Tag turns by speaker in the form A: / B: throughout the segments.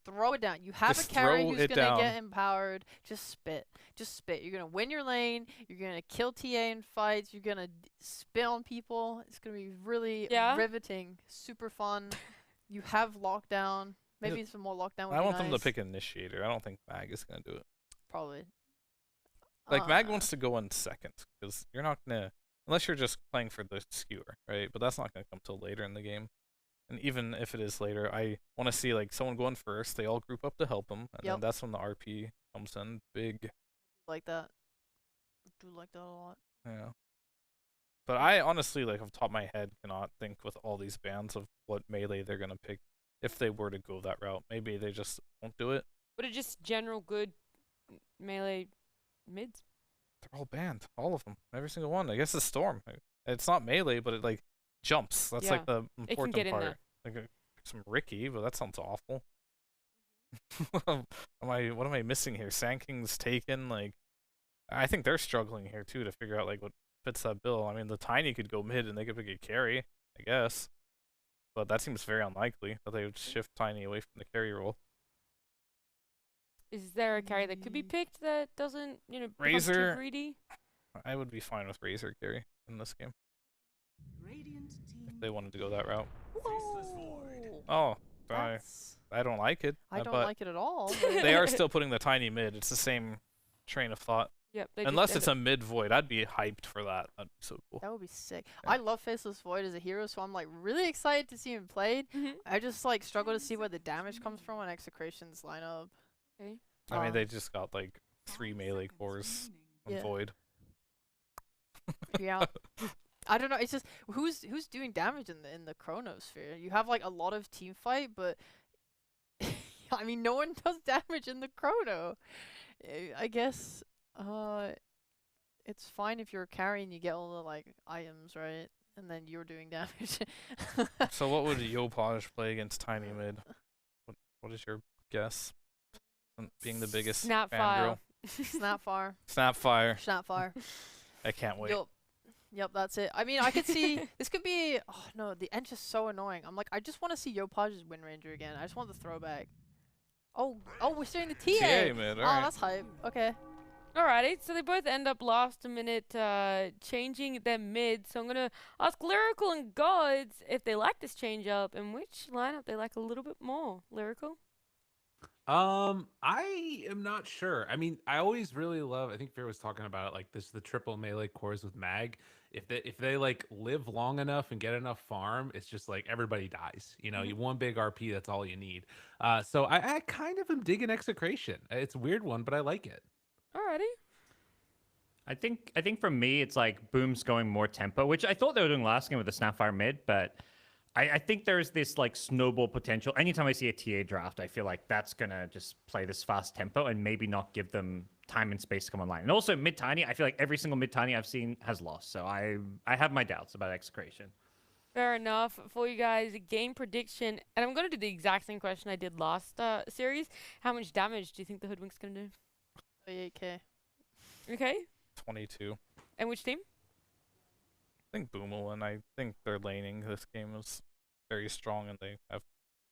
A: throw it down. You have
B: Just
A: a carry
B: throw
A: who's
B: it
A: gonna
B: down.
A: get empowered. Just spit. Just spit. You're gonna win your lane. You're gonna kill TA in fights. You're gonna spit on people. It's gonna be really
C: Yeah.
A: riveting. Super fun. You have lockdown. Maybe some more lockdown would
B: I
A: be
B: want them to
A: nice.
B: pick initiator. I don't think Mag is gonna do it.
A: Probably.
B: Like Mag wants to go in second because you're not gonna, unless you're just playing for the skewer, right? But that's not gonna come till later in the game. And even if it is later, I want to see like someone go in first. They all group up to help them, and then that's when the RP comes in big.
A: Like that. I do like that a lot.
B: Yeah. But I honestly, like, off the top of my head, cannot think with all these bans of what melee they're gonna pick if they were to go that route. Maybe they just won't do it.
C: But it's just general good melee mids.
B: They're all banned, all of them, every single one. I guess the storm. It's not melee, but it like jumps. That's like the important
C: get in
B: part.
C: there.
B: Like some Ricky, but that sounds awful. What am I missing here? Sand King's taken. Like, I think they're struggling here too to figure out like what fits that bill. I mean, the Tiny could go mid and they could pick a carry, I guess. But that seems very unlikely that they would shift Tiny away from the carry role.
C: Is there a carry that could be picked that doesn't, become
B: Razor.
C: too greedy?
B: I would be fine with Razor carry in this game if they wanted to go that route.
A: Whoa.
B: Oh, I don't like it.
A: I don't
B: but
A: like it at all.
B: they are still putting the Tiny mid. It's the same train of thought.
C: Yep.
B: Unless it's a mid void, I'd be hyped for that. That'd be so cool.
A: That would be sick.
B: Yeah.
A: I love Faceless Void as a hero, so I'm like really excited to see him played. I just like struggle to see where the damage comes from on Execration's lineup.
C: Okay.
B: I mean, they just got like 3 melee cores on void.
A: Yeah. I don't know. It's just who's doing damage in the Chronosphere. You have like a lot of team fight, but I mean, no one does damage in the Chrono. I guess it's fine if you're carrying. You get all the like items, right? And then you're doing damage.
B: So what would Yopaj play against Tiny mid? What is your guess? Being the biggest fangirl.
A: Snapfire.
B: Snapfire.
A: Snapfire.
B: I can't wait.
A: Yep, that's it. I mean, I could see this could be. Oh no, the end's just so annoying. I'm like, I just want to see Yopaj's Wind Ranger again. I just want the throwback. Oh, we're starting the TA.
B: TA mid. All right.
A: That's hype. Okay.
C: Alrighty, so they both end up last minute changing their mid. So I'm gonna ask Lyrical and GoDz if they like this change up and which lineup they like a little bit more. Lyrical.
D: I am not sure. I mean, I always really love. I think Fear was talking about it, like the triple melee cores with Mag. If they like live long enough and get enough farm, it's just like everybody dies. You know, you one big RP, that's all you need. So I kind of am digging Execration. It's a weird one, but I like it.
C: Alrighty.
E: I think for me, it's like Boom's going more tempo, which I thought they were doing last game with the Snapfire mid, but I think there's this like snowball potential. Anytime I see a TA draft, I feel like that's gonna just play this fast tempo and maybe not give them time and space to come online. And also mid tiny, I feel like every single mid tiny I've seen has lost. So I have my doubts about Execration.
C: Fair enough. For you guys, game prediction, and I'm gonna do the exact same question I did last series. How much damage do you think the Hoodwink's gonna do?
A: 38k.
C: Okay.
B: 22.
C: And which team?
B: I think Boom will win. I think their laning this game is very strong, and they have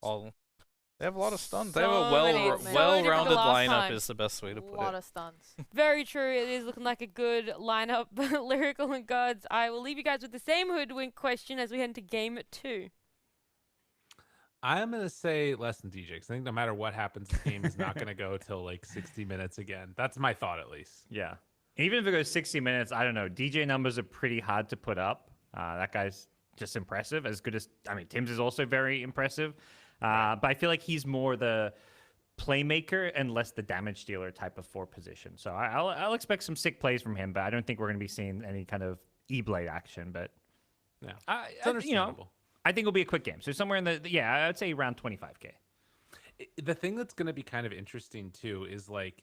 B: a lot of stuns. They have a well-rounded lineup. Is the best way to put it.
A: A lot of stuns.
C: Very true. It is looking like a good lineup. Lyrical and GoDz. I will leave you guys with the same Hoodwink question as we head into game 2.
D: I'm gonna say less than DJ because I think no matter what happens, the game is not gonna go till like 60 minutes again. That's my thought, at least.
E: Yeah. Even if it goes 60 minutes, I don't know. DJ numbers are pretty hard to put up. That guy's just impressive. As good as, I mean, Tim's is also very impressive. But I feel like he's more the playmaker and less the damage dealer type of 4 position. So I'll expect some sick plays from him, but I don't think we're going to be seeing any kind of E-Blade action. But
D: yeah, it's understandable.
E: I think it'll be a quick game. So somewhere in the, I'd say around 25K.
D: The thing that's going to be kind of interesting too is like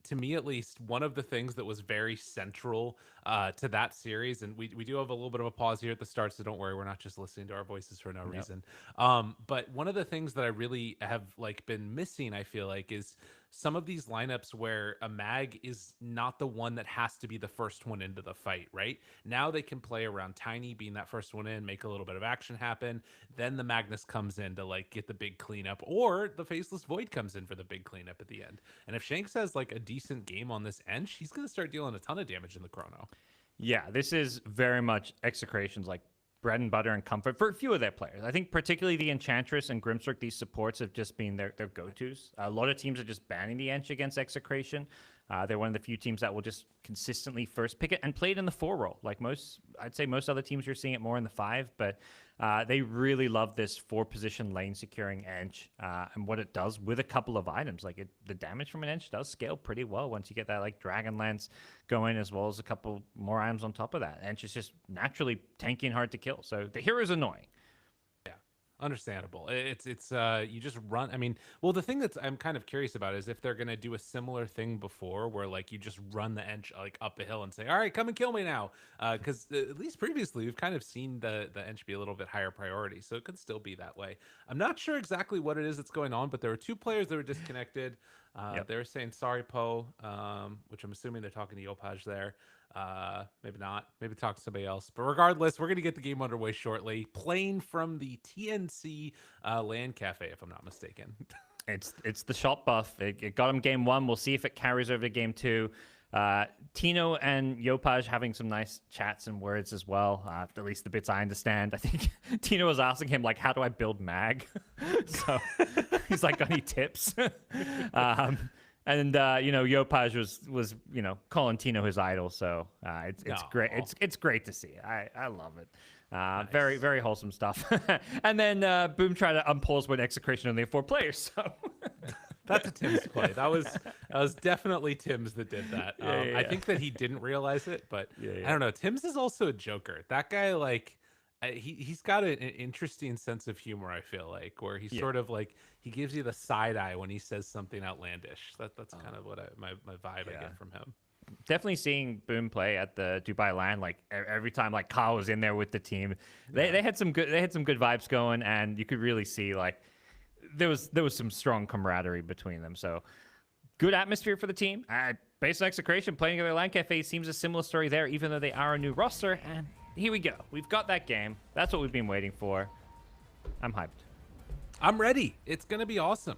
D: to me at least, one of the things that was very central to that series, and we do have a little bit of a pause here at the start, so don't worry, we're not just listening to our voices for no reason. But one of the things that I really have like been missing, I feel like, is some of these lineups where a mag is not the one that has to be the first one into the fight, right? Now they can play around Tiny being that first one in, make a little bit of action happen. Then the Magnus comes in to like get the big cleanup, or the Faceless Void comes in for the big cleanup at the end. And if Shanks has like a decent game on this end, she's going to start dealing a ton of damage in the chrono.
E: Yeah, this is very much Execration's like bread and butter and comfort for a few of their players. I think particularly the Enchantress and Grimstreak, these supports have just been their go-tos. A lot of teams are just banning the Ench against Execration. They're one of the few teams that will just consistently first pick it and play it in the 4 role. Like I'd say most other teams, you're seeing it more in the 5, but they really love this 4-position lane securing Ench and what it does with a couple of items. Like the damage from an Ench does scale pretty well once you get that like Dragon Lance going, as well as a couple more items on top of that. Ench is just naturally tanky and hard to kill. So the hero's annoying.
D: Understandable. It's you just run. I mean, well, the thing that's I'm kind of curious about is if they're gonna do a similar thing before, where like you just run the Ench like up a hill and say, "All right, come and kill me now," because at least previously we've kind of seen the Ench be a little bit higher priority, so it could still be that way. I'm not sure exactly what it is that's going on, but there were 2 players that were disconnected. They were saying sorry, Poe, which I'm assuming they're talking to Yopaj there. Maybe not. Maybe talk to somebody else. But regardless, we're going to get the game underway shortly. Playing from the TNC LAN Cafe, if I'm not mistaken.
E: It's the shot buff. It got him game 1. We'll see if it carries over to game 2. Tino and Yopaj having some nice chats and words as well. At least the bits I understand. I think Tino was asking him, like, how do I build mag? So he's like, any tips? And Yopaj was calling Tino his idol, so it's great. It's great to see. I love it. Nice. Very, very wholesome stuff. And then Boom tried to unpause when Execration only had 4 players. So
D: that's a Tim's play. That was definitely Tim's that did that. I think that he didn't realize it, but I don't know. Tim's is also a joker. That guy, like, he's got an interesting sense of humor. I feel like, where he's sort of like he gives you the side eye when he says something outlandish. That's kind of what my vibe I get from him.
E: Definitely seeing Boom play at the Dubai LAN, like every time like Carl was in there with the team, they had some good vibes going, and you could really see like there was some strong camaraderie between them. So good atmosphere for the team. Based on Execration playing at their LAN Cafe seems a similar story there, even though they are a new roster. And here we go. We've got that game. That's what we've been waiting for. I'm hyped.
D: I'm ready. It's gonna be awesome.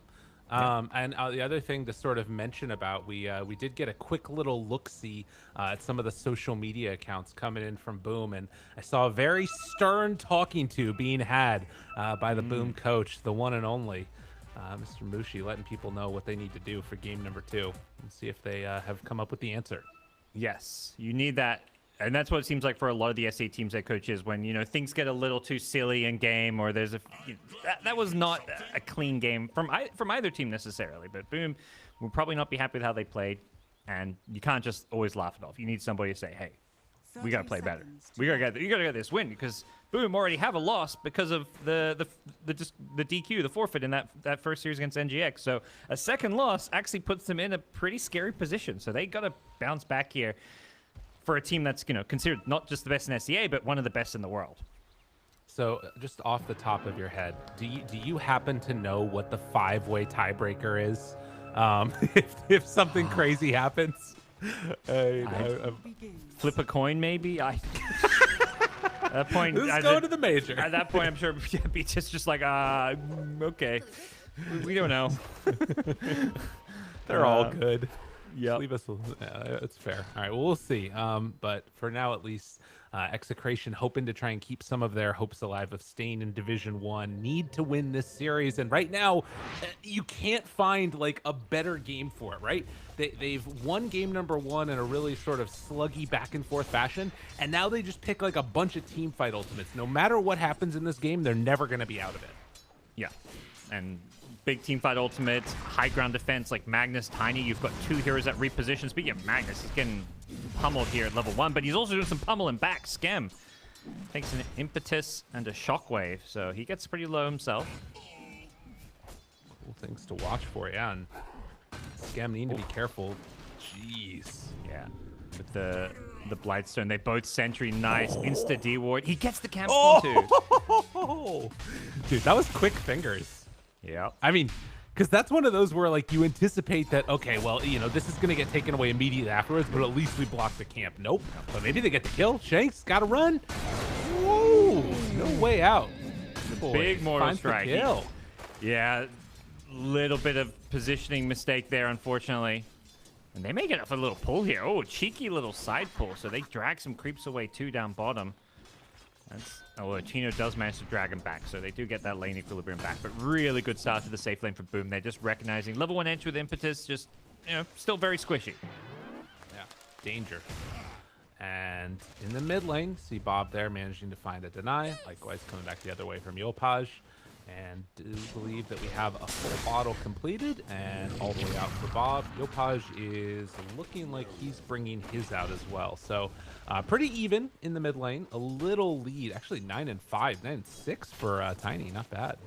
D: And the other thing to sort of mention about, we did get a quick little look-see at some of the social media accounts coming in from Boom, and I saw a very stern talking to being had by the Boom coach, the one and only Mr. Mushi, letting people know what they need to do for game number 2 and see if they have come up with the answer.
E: Yes, you need that. And that's what it seems like for a lot of the SA teams that coaches when, things get a little too silly in game, or there's that was not a clean game from either team necessarily. But Boom will probably not be happy with how they played. And you can't just always laugh it off. You need somebody to say, hey, we got to play better. You got to get this win, because Boom already have a loss because of the DQ, the forfeit in that first series against NGX. So a second loss actually puts them in a pretty scary position. So they got to bounce back here for a team that's considered not just the best in SEA, but one of the best in the world.
D: So just off the top of your head, do you happen to know what the 5-way tiebreaker is? If something crazy happens,
E: flip a coin maybe. At that point,
D: let's go to the major.
E: At that point, I'm sure Beach is just like, okay, we don't know.
D: They're all good.
E: Yeah,
D: leave us. It's fair. All right, well, we'll see. But for now, at least, Execration hoping to try and keep some of their hopes alive of staying in Division 1. Need to win this series, and right now, you can't find like a better game for it. Right? They've won game number 1 in a really sort of sluggy back and forth fashion, and now they just pick like a bunch of team fight ultimates. No matter what happens in this game, they're never going to be out of it.
E: Yeah, and big team fight ultimates, high ground defense like Magnus, Tiny. You've got 2 heroes that reposition. Speaking of Magnus, he's getting pummeled here at level 1, but he's also doing some pummeling back. Schem takes an impetus and a shockwave, so he gets pretty low himself.
D: Cool things to watch for, yeah. And Schem need to be careful. Jeez.
E: Yeah. With the Blightstone, they both sentry. Nice insta D ward. He gets the camp spawn too.
D: Dude, that was quick fingers.
E: Yeah.
D: I mean, Because that's one of those where like you anticipate that, okay, well, you know, this is going to get taken away immediately afterwards, but at least we blocked the camp. Nope. But maybe they get the kill. Shanks got to run. Whoa, no way out. Boy,
E: Big mortal
D: finds the
E: strike.
D: kill.
E: Yeah, little bit of positioning mistake there, unfortunately. And they may get up a little pull here. Oh, cheeky little side pull. So they drag some creeps away too down bottom. Oh, Chino does manage to drag him back, so they do get that lane equilibrium back. But really good start to the safe lane for Boom. They're just recognizing level 1 entry with impetus, just, you know, still very squishy.
D: Yeah, danger. And in the mid lane, see Bob there managing to find a deny. Likewise, coming back the other way from Yopaj. And do believe that we have a full bottle completed and all the way out for Bob. Yopaj is looking like he's bringing his out as well. So pretty even in the mid lane. A little lead, actually 9 and 5, 9 and 6 for Tiny. Not bad.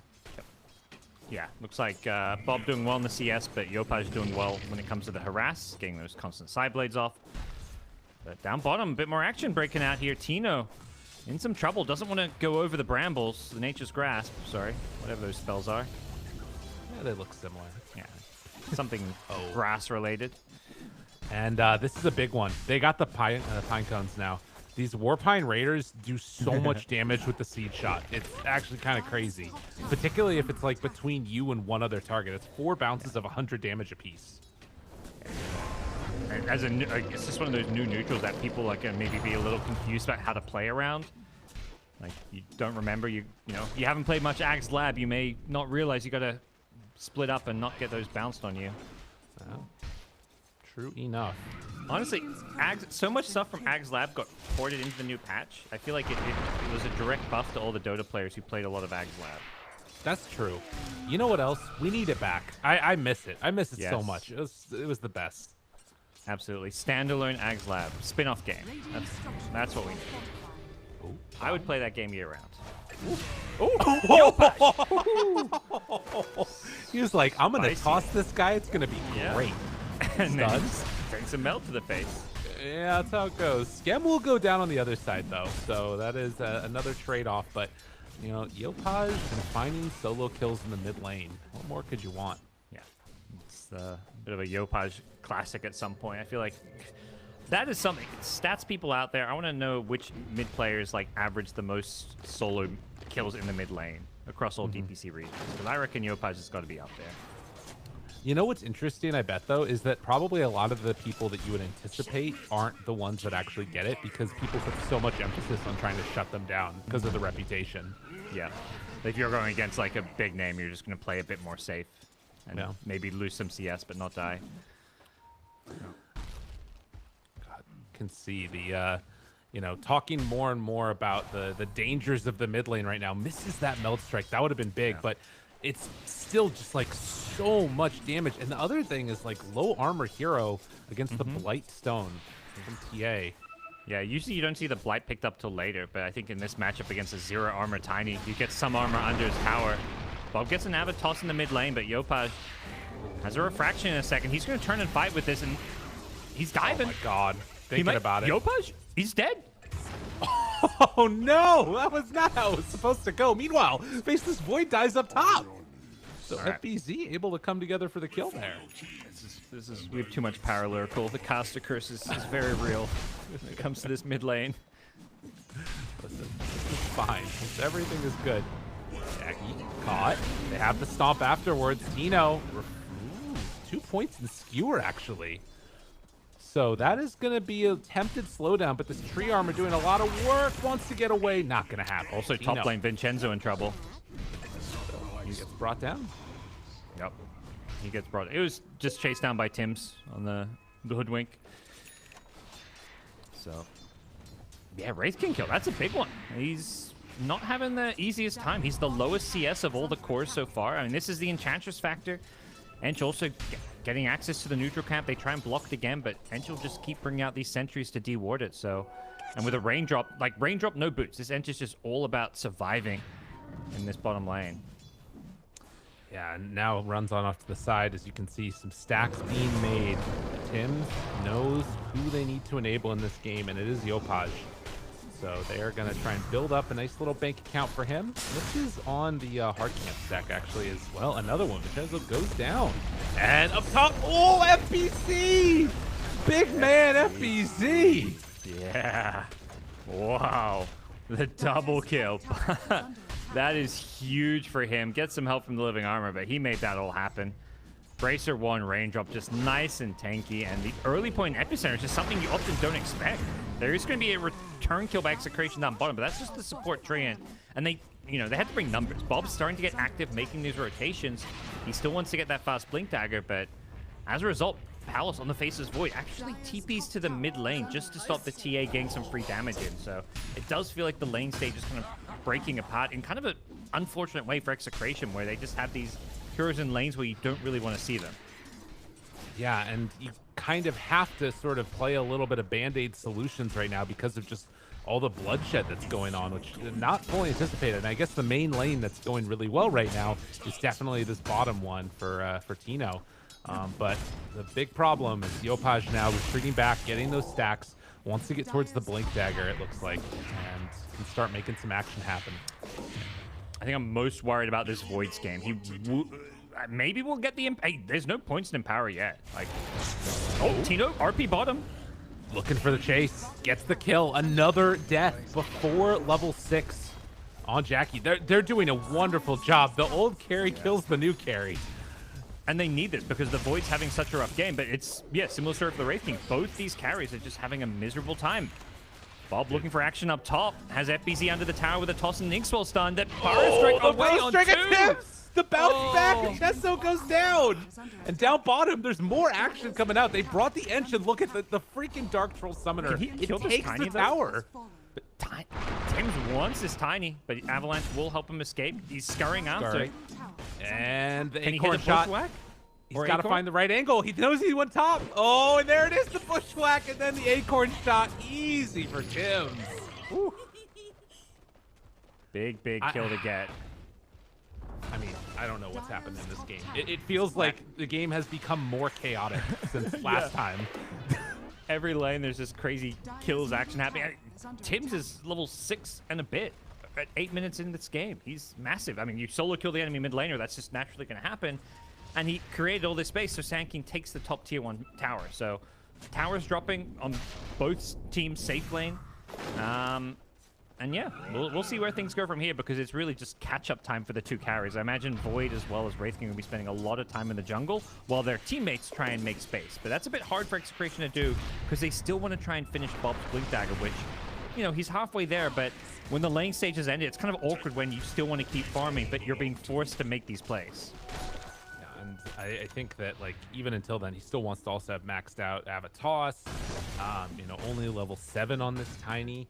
E: Yeah, looks like Bob doing well in the CS, but Yopaj doing well when it comes to the harass, getting those constant side blades off. But down bottom, a bit more action breaking out here. Tino in some trouble, doesn't want to go over the brambles, the Nature's Grasp, sorry, whatever those spells are.
D: Yeah, they look similar.
E: Yeah, something grass related.
D: And this is a big one. They got the pine cones now. These Warpine Raiders do so much damage with the seed shot. It's actually kind of crazy, particularly if it's like between you and one other target. It's 4 bounces of 100 damage apiece.
E: As a, it's just one of those new neutrals that people like maybe be a little confused about how to play around. Like you don't remember, you know, you haven't played much Axe Lab, you may not realize you got to split up and not get those bounced on you.
D: Well, true enough.
E: Honestly, so much stuff from Axe Lab got ported into the new patch. I feel like it was a direct buff to all the Dota players who played a lot of Axe Lab.
D: That's true. You know what else? We need it back. I miss it. I miss it so
E: Yes.
D: much. It was the best.
E: Absolutely. Standalone Axe Lab. Spin-off game. That's what we need.
D: Ooh.
E: I would play that game year-round.
D: He was like, I'm going to
E: Spicy.
D: toss this guy. It's going to be great.
E: And then
D: Studs.
E: takes a melt to the face.
D: Yeah, that's how it goes. Scam will go down on the other side, though. So that is another trade-off. But, you know, Yopaj and finding solo kills in the mid lane. What more could you want?
E: Yeah. It's a bit of a Yopaj classic at some point. I feel like that is something. Stats people out there, I want to know which mid players like average the most solo kills in the mid lane across all DPC regions. Because I reckon Yopaj has got to be up there.
D: You know what's interesting, I bet, though, is that probably a lot of the people that you would anticipate aren't the ones that actually get it because people put so much emphasis on trying to shut them down because of the reputation.
E: Yeah. If you're going against like a big name, you're just going to play a bit more safe and maybe lose some CS but not die.
D: God, can see the, you know, talking more and more about the dangers of the mid lane right now. Misses that meld strike. That would have been big, but it's still just like so much damage. And the other thing is like low armor hero against the Blight Stone from TA.
E: Yeah, usually you don't see the Blight picked up till later, but I think in this matchup against a 0 armor Tiny, you get some armor under his tower. Bob gets an avid toss in the mid lane, but Yopaj has a refraction in a second. He's going to turn and fight with this, and he's diving.
D: Oh my God. Thinking about it.
E: Yopaj? He's dead.
D: Oh no, that was not how it was supposed to go. Meanwhile, Faceless Void dies up top. So FBZ able to come together for the kill there.
E: We have too much power lyrical. The caster curse is very real when it comes to this mid lane.
D: Listen, this is fine. Everything is good. Jackie caught. They have the stomp afterwards. Tino, 2 points in skewer actually. So that is going to be a attempted slowdown, but this tree armor doing a lot of work, wants to get away, not going to happen.
E: Also,
D: Tino.
E: top lane Vincenzo in trouble.
D: He gets brought down.
E: Yep. He gets brought. It was just chased down by Tim's on the hoodwink. So, yeah, Wraith can kill. That's a big one. He's not having the easiest time. He's the lowest CS of all the cores so far. I mean, this is the Enchantress factor. Ench also getting access to the neutral camp. They try and block it again, but Ench will just keep bringing out these sentries to deward it. So, and with a raindrop, like raindrop, no boots. This Ench is just all about surviving in this bottom lane.
D: Yeah, and now runs on off to the side. As you can see, some stacks being made. Tim knows who they need to enable in this game, and it is Yopaj. So they are going to try and build up a nice little bank account for him. This is on the hard camp stack actually as well. Another one. Vincenzo goes down. And up top, oh, FBC! Big man FBC!
E: Yeah. Wow. The double kill. That is huge for him. Get some help from the living armor, but he made that all happen. Bracer 1 raindrop, just nice and tanky, and the early point in Epicenter is just something you often don't expect. There is going to be a return kill by Execration down bottom, but that's just the support treant. And they, you know, they had to bring numbers. Bob's starting to get active, making these rotations. He still wants to get that fast blink dagger, but as a result, Palace on the Faceless Void actually TPs to the mid lane just to stop the TA getting some free damage in. So it does feel like the lane stage is kind of breaking apart in kind of an unfortunate way for Execration, where they just have these heroes in lanes where you don't really want to see them.
D: Yeah, and you kind of have to sort of play a little bit of band-aid solutions right now because of just all the bloodshed that's going on, which is not fully anticipated. And I guess the main lane that's going really well right now is definitely this bottom one for Tino. But the big problem is Yopaj now retreating back, getting those stacks, wants to get towards the blink dagger, it looks like, and can start making some action happen.
E: I think I'm most worried about this Voids game. He maybe we'll get the hey, there's no points in Empower yet. Like, oh, Tino, RP bottom.
D: Looking for the chase, gets the kill. Another death before level 6 on Jackie. They're doing a wonderful job. The old carry kills the new carry.
E: And they need this because the Void's having such a rough game, but it's, yeah, similar story for the Wraith King. Both these carries are just having a miserable time. Bob looking for action up top, has FBZ under the tower with a toss and Inkswell stun. That Burrow Strike away on 2!
D: Attempts! The bounce back, and Chesso goes down! And down bottom, there's more action coming out. They brought the engine. Look at the freaking Dark Troll Summoner.
E: Can he kill this
D: takes
E: Tiny,
D: the
E: though?
D: tower.
E: But Tim's wants is Tiny, but Avalanche will help him escape. He's scurrying after.
D: And the
E: Can he hit
D: acorn
E: a
D: shot.
E: bushwhack?
D: He's got to find the right angle. He knows he went top. Oh, and there it is, the bushwhack, and then the acorn shot. Easy for Tim. Woo.
E: Big kill to get.
D: I mean, I don't know what's happened in this game. It feels like the game has become more chaotic since last time.
E: Every lane, there's this crazy kills action happening. Tim's is level 6 and a bit at 8 minutes in this game. He's massive. I mean, you solo kill the enemy mid laner, that's just naturally going to happen. And he created all this space, so Sand King takes the top tier 1 tower. So towers dropping on both teams' safe lane. And yeah, we'll see where things go from here, because it's really just catch-up time for the 2 carries. I imagine Void as well as Wraith King will be spending a lot of time in the jungle while their teammates try and make space. But that's a bit hard for Execration to do, because they still want to try and finish Bob's Blink Dagger, which, you know, he's halfway there, but when the lane stage has ended, it's kind of awkward when you still want to keep farming, but you're being forced to make these plays.
D: And I think that, like, even until then, he still wants to also have maxed out Avatos. You know, only level 7 on this Tiny.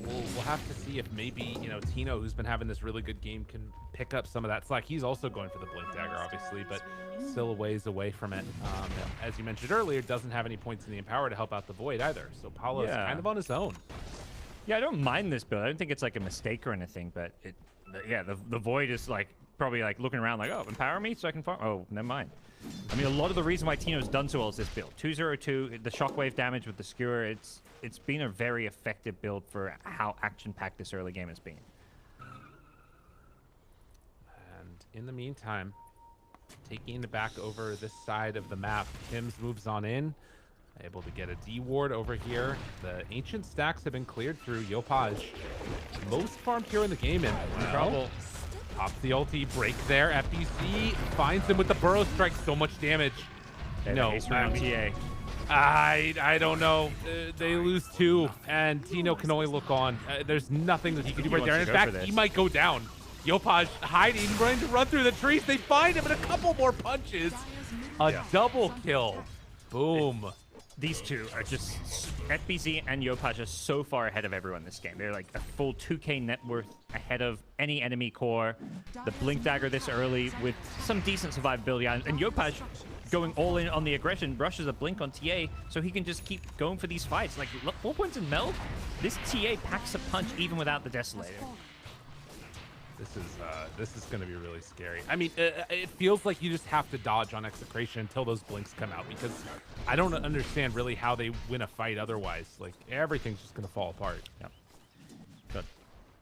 D: We'll have to see if maybe, you know, Tino, who's been having this really good game, can pick up some of that slack. He's also going for the Blink Dagger, obviously, but still a ways away from it. As you mentioned earlier, doesn't have any points in the Empower to help out the Void either. So Paulo's kind of on his own.
E: Yeah, I don't mind this build. I don't think it's like a mistake or anything, but yeah, the Void is like probably like looking around like, oh, empower me so I can farm. Oh, never mind. I mean, a lot of the reason why Tino's done so well is this build. 202, the shockwave damage with the skewer. It's been a very effective build for how action-packed this early game has been.
D: And in the meantime, taking it back over this side of the map, Tim's moves on in. Able to get a D ward over here. The ancient stacks have been cleared through Yopaj. Most farmed hero in the game, and trouble. Pops the ulti, break there. FBC finds him with the Burrow Strike. So much damage. No, I don't know. They lose 2, and Tino can only look on. There's nothing that he can do right there. In fact, he might go down. Yopaj hiding, running to run through the trees. They find him, and a couple more punches. A double kill. Boom.
E: These two are just, FBZ and Yopaj are so far ahead of everyone in this game. They're like a full 2k net worth ahead of any enemy core. The Blink Dagger this early with some decent survivability. And Yopaj going all in on the aggression, rushes a Blink on TA so he can just keep going for these fights. Like, look, 4 points in Meld, this TA packs a punch even without the Desolator.
D: This is going to be really scary. I mean, it feels like you just have to dodge on Execration until those blinks come out, because I don't understand really how they win a fight otherwise. Like, everything's just going to fall apart.
E: Yep.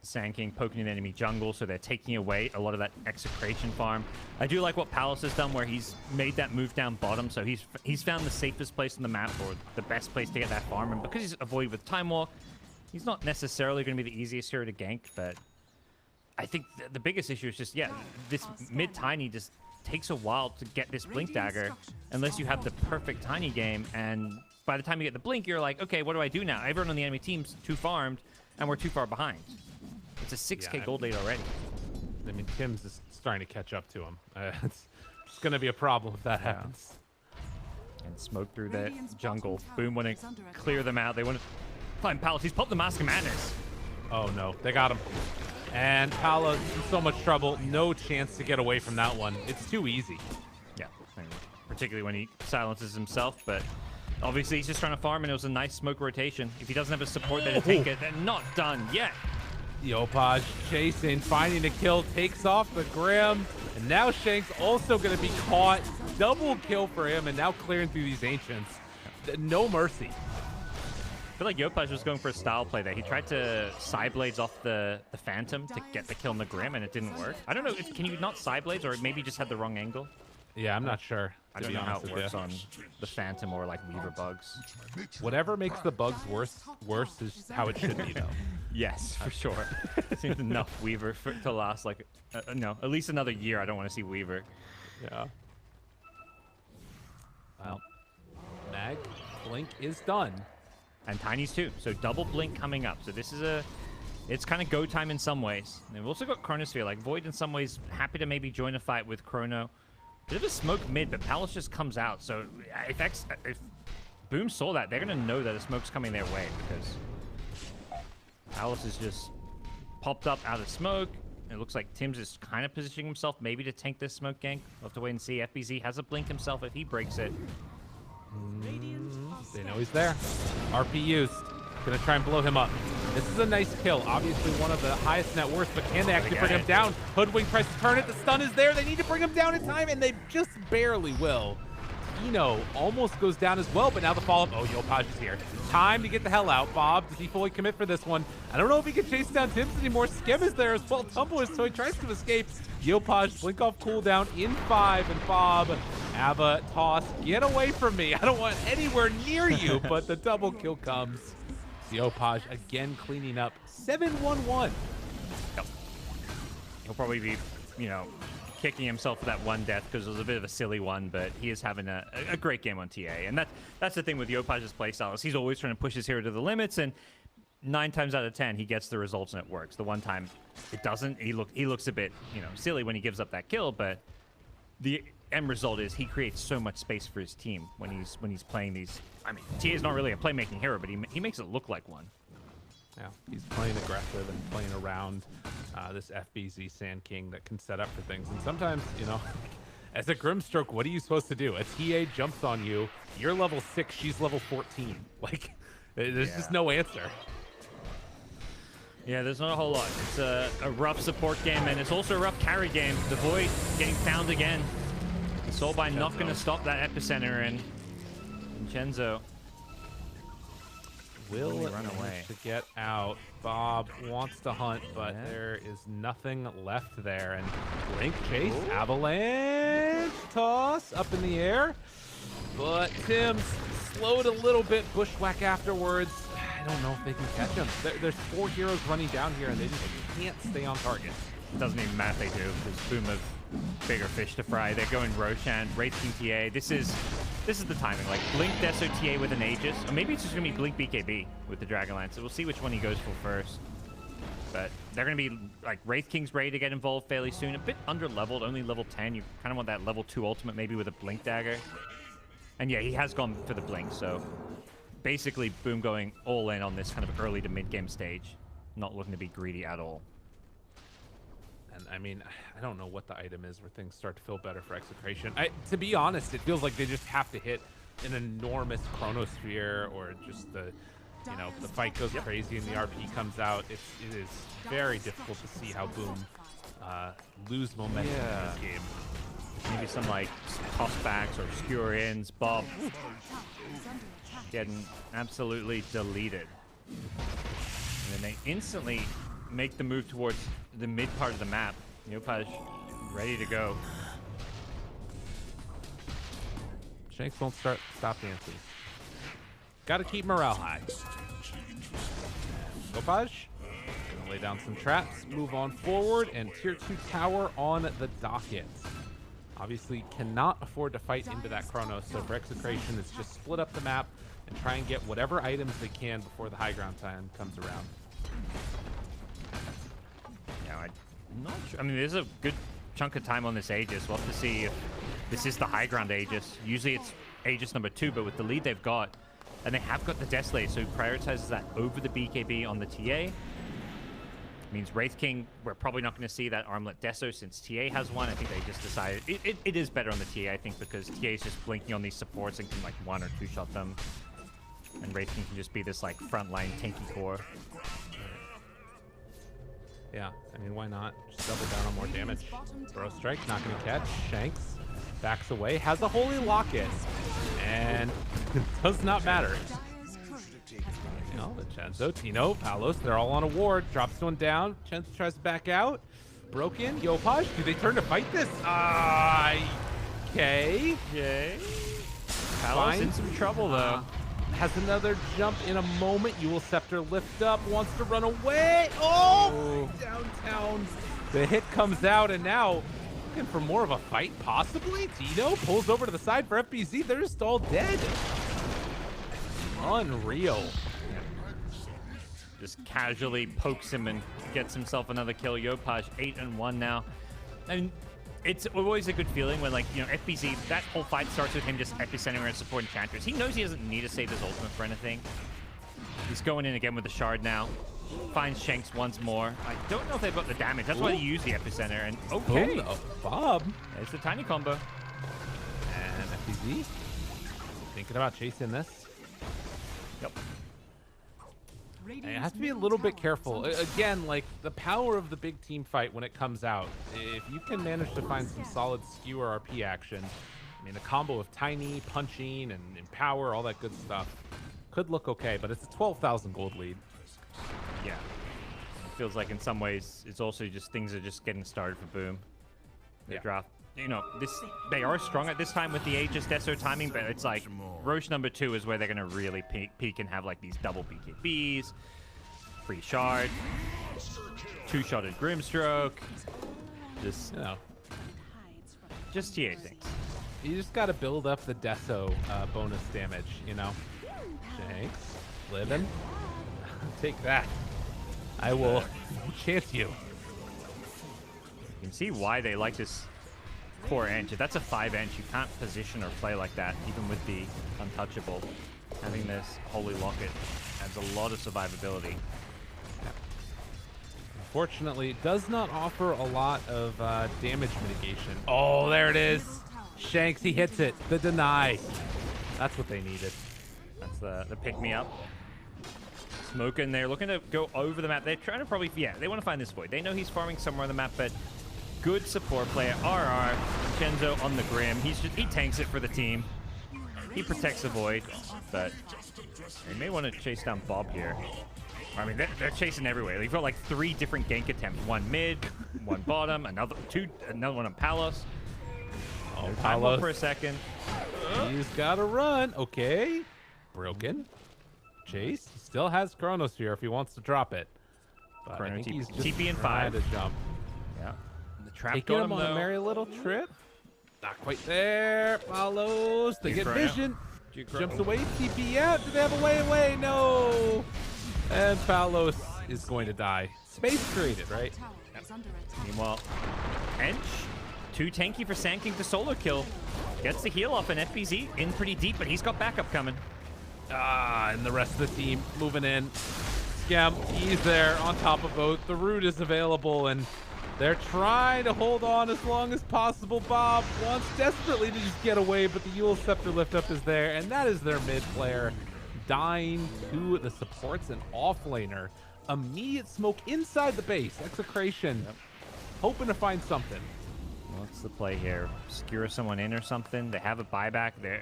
E: Sand King poking in enemy jungle, so they're taking away a lot of that Execration farm. I do like what Palace has done, where he's made that move down bottom, so he's found the safest place on the map, or the best place to get that farm, and because he's avoided with Time Walk, he's not necessarily going to be the easiest hero to gank, but I think the biggest issue is just, yeah, this mid-Tiny just takes a while to get this Blink Dagger, unless you have the perfect Tiny game, and by the time you get the Blink, you're like, okay, what do I do now? Everyone on the enemy team's too farmed, and we're too far behind. It's a 6k gold lead already.
D: I mean, Tim's is starting to catch up to him. It's going to be a problem if that happens.
E: And smoke through the jungle. Boom want to clear them out. They want to find Palace. He's popped the Mask of Madness.
D: Oh, no. They got him. And Palos in so much trouble. No chance to get away from that one. It's too easy.
E: Yeah, and particularly when he silences himself, but obviously he's just trying to farm, and it was a nice smoke rotation. If he doesn't have a support there to take it, they're not done yet.
D: Yopaj chasing, finding a kill, takes off the Grim, and now Shank's also going to be caught. Double kill for him, and now clearing through these Ancients. No mercy.
E: I feel like Yopaj was going for a style play there. He tried to side blades off the Phantom to get the kill on the Grim, and it didn't work. I don't know, can you not side blades, or maybe just had the wrong angle?
D: Yeah, I'm not sure.
E: I don't know how it works on the Phantom or like Weaver bugs.
D: Whatever makes the bugs worse is how it should be, though.
E: Yes, for sure. Seems enough Weaver to last like, no, at least another year. I don't want to see Weaver.
D: Yeah. Well, Mag, Blink is done.
E: And Tiny's too, so double Blink coming up. So this is it's kind of go time in some ways. And we've also got Chronosphere, like Void in some ways happy to maybe join a fight with Chrono. Bit of a smoke mid, but Palace just comes out. So if Boom saw that, they're going to know that the smoke's coming their way, because Palace is just popped up out of smoke. It looks like Tim's is kind of positioning himself maybe to tank this smoke gank. We'll have to wait and see. FBZ has a blink himself if he breaks it.
D: They know he's there. RP used. Gonna try and blow him up. This is a nice kill. Obviously one of the highest net worth, but can they actually bring him down? Hoodwink tries to turn it. The stun is there. They need to bring him down in time, and they just barely will. Eno almost goes down as well, but now the follow-up. Oh, Yopaj is here. Time to get the hell out. Bob, does he fully commit for this one? I don't know if he can chase down Tims anymore. Skim is there as well. Tumblr, so he tries to escape. Yopaj, blink off cooldown in 5, and Bob, Ava, toss, get away from me. I don't want anywhere near you, but the double kill comes. Yopaj again cleaning up. 7-1-1.
E: Yep. He'll probably be, kicking himself for that one death because it was a bit of a silly one, but he is having a great game on TA. And that's the thing with Yopaj's playstyle, is he's always trying to push his hero to the limits, and 9 times out of 10 he gets the results and it works. The one time it doesn't, he looks a bit silly when he gives up that kill, but the end result is he creates so much space for his team when he's playing these. I mean, TA is not really a playmaking hero, but he makes it look like one.
D: Yeah, he's playing aggressive and playing around this FBZ Sand King that can set up for things. And sometimes, as a Grimstroke, what are you supposed to do? A TA jumps on you, you're level 6, she's level 14. Like, there's just no answer.
E: Yeah, there's not a whole lot. It's a rough support game, and it's also a rough carry game. The Void getting found again. Soulbind not going to stop that epicenter, and Vincenzo
D: will
E: run away
D: to get out. Bob wants to hunt, but there is nothing left there. And Blink chase, avalanche toss up in the air. But Tim's slowed a little bit, bushwhack afterwards. I don't know if they can catch him. There's 4 heroes running down here, and they just can't stay on target.
E: It doesn't even matter if they do, because Boom have bigger fish to fry. They're going Roshan, Wraith King TA. This is the timing. Like, Blink Deso TA with an Aegis, or maybe it's just going to be Blink BKB with the Dragonlance. So we'll see which one he goes for first. But they're going to be, like, Wraith King's ready to get involved fairly soon. A bit under-leveled, only level 10. You kind of want that level 2 ultimate maybe with a Blink Dagger. And yeah, he has gone for the Blink, so basically Boom going all in on this kind of early to mid-game stage. Not looking to be greedy at all.
D: And I mean, I don't know what the item is where things start to feel better for Execration. To be honest, it feels like they just have to hit an enormous Chronosphere, or just the fight goes crazy and the RP comes out. It is very difficult to see how Boom lose momentum in this game.
E: Maybe some like tossbacks or obscure ins. Bob getting absolutely deleted. And then they instantly make the move towards the mid part of the map. Yopaj ready to go.
D: Shanks won't stop dancing. Got to keep morale high. Gopaj gonna lay down some traps, move on forward, and tier 2 tower on the docket. Obviously cannot afford to fight into that Chronos, so for Execration it's just split up the map and try and get whatever items they can before the high ground time comes around.
E: Yeah, I'm not sure. I mean, there's a good chunk of time on this Aegis. We'll have to see if this is the high ground Aegis. Usually it's Aegis number 2, but with the lead they've got, and they have got the Desolate, so he prioritizes that over the BKB on the TA. Means Wraith King, we're probably not going to see that Armlet Deso since TA has one. I think they just decided it is better on the TA, I think, because TA is just blinking on these supports and can like 1 or 2 shot them. And Wraith King can just be this like frontline tanky core.
D: Yeah, I mean, why not? Just double down on more damage. Throw strike, not going to catch. Shanks backs away, has a Holy Locket, and it does not matter. You know, Vincenzo, Tino, Palos, they're all on a ward. Drops one down. Vincenzo tries to back out. Broken. Yopaj, do they turn to fight this? Okay.
E: Palos in some trouble, though.
D: Has another jump in a moment. Ewell Scepter lift up, wants to run away. Oh, downtown. The hit comes out, and now looking for more of a fight, possibly. Tino pulls over to the side for FBZ. They're just all dead. Unreal.
E: Just casually pokes him and gets himself another kill. Yopaj 8-1 now. And it's always a good feeling when, like, you know, FBZ, that whole fight starts with him just epicentering and supporting Enchantress. He knows he doesn't need to save his ultimate for anything. He's going in again with the shard now. Finds Shanks once more. I don't know if they've got the damage. That's why they use the epicenter. And okay.
D: Oh, Bob.
E: There's the tiny combo.
D: And FBZ thinking about chasing this.
E: Yep.
D: And you have to be a little bit careful. Again, like, the power of the big team fight when it comes out, if you can manage to find some solid skewer RP action, I mean, a combo of tiny, punching, and power, all that good stuff, could look okay, but it's a 12,000 gold lead.
E: Yeah. It feels like in some ways it's also just things are just getting started for Boom. They draft. You know, they are strong at this time with the Aegis Deso timing, but it's like Roche number 2 is where they're going to really peak and have like these double BKBs, free shard, 2-shotted Grimstroke, just,
D: You know,
E: just TA things.
D: you just got to build up the Deso bonus damage, you know. Shanks, living. Take that. I will chance you.
E: You can see why they like this core edge. If that's a 5 inch, you can't position or play like that, even with the untouchable. Having this Holy Locket adds a lot of survivability.
D: Unfortunately, it does not offer a lot of damage mitigation. Oh, there it is. Shanks, he hits it. The deny. That's what they needed.
E: That's the pick-me-up. Smoking, they're looking to go over the map. They're trying to probably, they want to find this Void. They know he's farming somewhere on the map, but good support player. RR, Vincenzo on the Grim. He tanks it for the team. He protects the Void, but they may want to chase down Bob here. I mean, they're chasing everywhere. They've got like 3 different gank attempts. One mid, one bottom, another one on Palos.
D: Oh,
E: Time
D: Palos.
E: for a second.
D: He's got to run. Okay. Broken. Chase. He still has Chronosphere if he wants to drop it. But I think he's just
E: TP in
D: trying
E: 5.
D: to jump.
E: Yeah. The trap
D: Taking
E: got
D: him
E: him,
D: on a
E: though.
D: merry little trip. Not quite there. Follows. They get
E: Chrono.
D: vision. Jumps away. TP out. Do they have a way away? No. And Palos is going to die. Space created, right?
E: Meanwhile, Ench, too tanky for Sand King to solo kill. Gets the heal off, and FBZ in pretty deep, but he's got backup coming.
D: And the rest of the team moving in. Scam, he's there on top of both. The root is available, and they're trying to hold on as long as possible. Bob wants desperately to just get away, but the Ewell Scepter lift up is there, and that is their mid player. Dying to the supports and offlaner. Immediate smoke inside the base. Execration. Hoping to find something.
E: What's the play here? Skewer someone in or something? They have a buyback. They're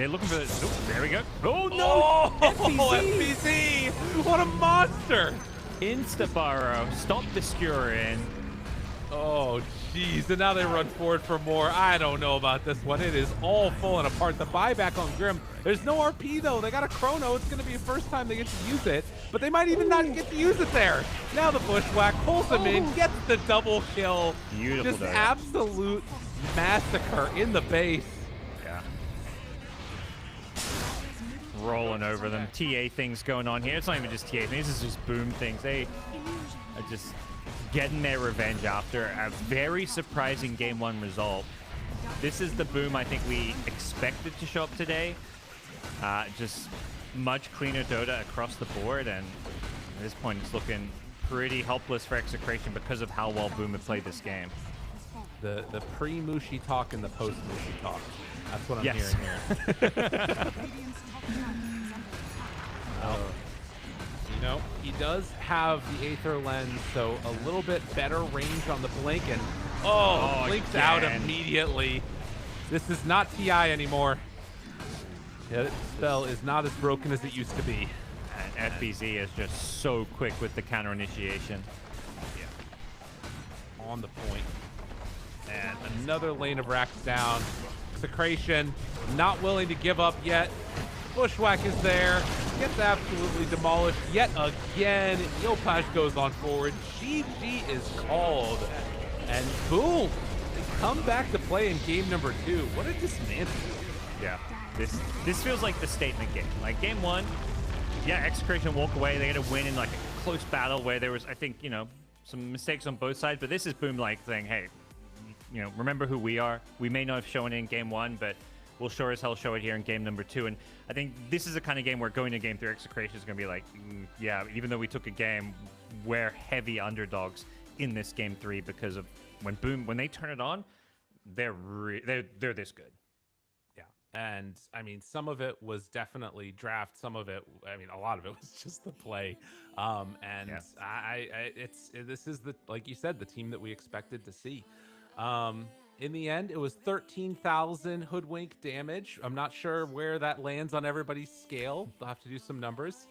E: looking for the... Oh, there we go. Oh, no!
D: Oh, FBZ! What a monster!
E: Insta burrow. Stop the skewer in.
D: Oh, jeez. And now they run forward for more. I don't know about this one. It is all falling apart. The buyback on Grim. There's no RP, though. They got a chrono. It's going to be the first time they get to use it. But they might even not get to use it there. Now the bushwhack pulls him in, gets the double kill.
E: Beautiful.
D: Just absolute massacre in the base.
E: Yeah. Rolling over them. TA things going on here. It's not even just TA things. This is just boom things. They are just getting their revenge after a very surprising game 1 result. This is the boom I think we expected to show up today. Just much cleaner Dota across the board, and at this point it's looking pretty helpless for Execration because of how well Boom had played this game.
D: The pre-Mushi talk and the post-Mushi talk. That's what I'm
E: Yes.
D: hearing here. You know, he does have the Aether Lens, so a little bit better range on the blink, and blinks out
E: again.
D: immediately. This is not TI anymore. Yeah, that spell is not as broken as it used to be.
E: And FBZ is just so quick with the counter initiation.
D: Yeah. On the point. And another lane of racks down. Execration not willing to give up yet. Bushwhack is there. Gets absolutely demolished yet again. Yopaj goes on forward. GG is called. And boom! They come back to play in game number 2. What a dismantle.
E: Yeah. This feels like the statement game. Like game 1, yeah, Execration walk away. They get a win in like a close battle where there was, I think, you know, some mistakes on both sides. But this is Boom like saying, hey, you know, remember who we are. We may not have shown it in game 1, but we'll sure as hell show it here in game number 2. And I think this is the kind of game where going to game 3, Execration is going to be like, yeah, even though we took a game, we're heavy underdogs in this game 3 because of when they turn it on, they're this good.
D: Yeah. And I mean, some of it was definitely draft. Some of it, I mean, a lot of it was just the play. And yeah. This is the, like you said, the team that we expected to see. In the end, it was 13,000 hoodwink damage. I'm not sure where that lands on everybody's scale. They'll have to do some numbers.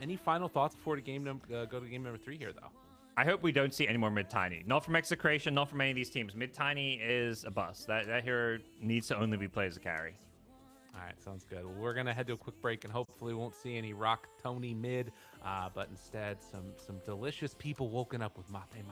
D: Any final thoughts before the game go to game number 3 here, though?
E: I hope we don't see any more mid-tiny. Not from Execration, not from any of these teams. Mid-tiny is a bust. That hero needs to only be played as a carry.
D: All right, sounds good. Well, we're going to head to a quick break, and hopefully we won't see any Rock Tony mid, but instead some delicious people woken up with mate mate.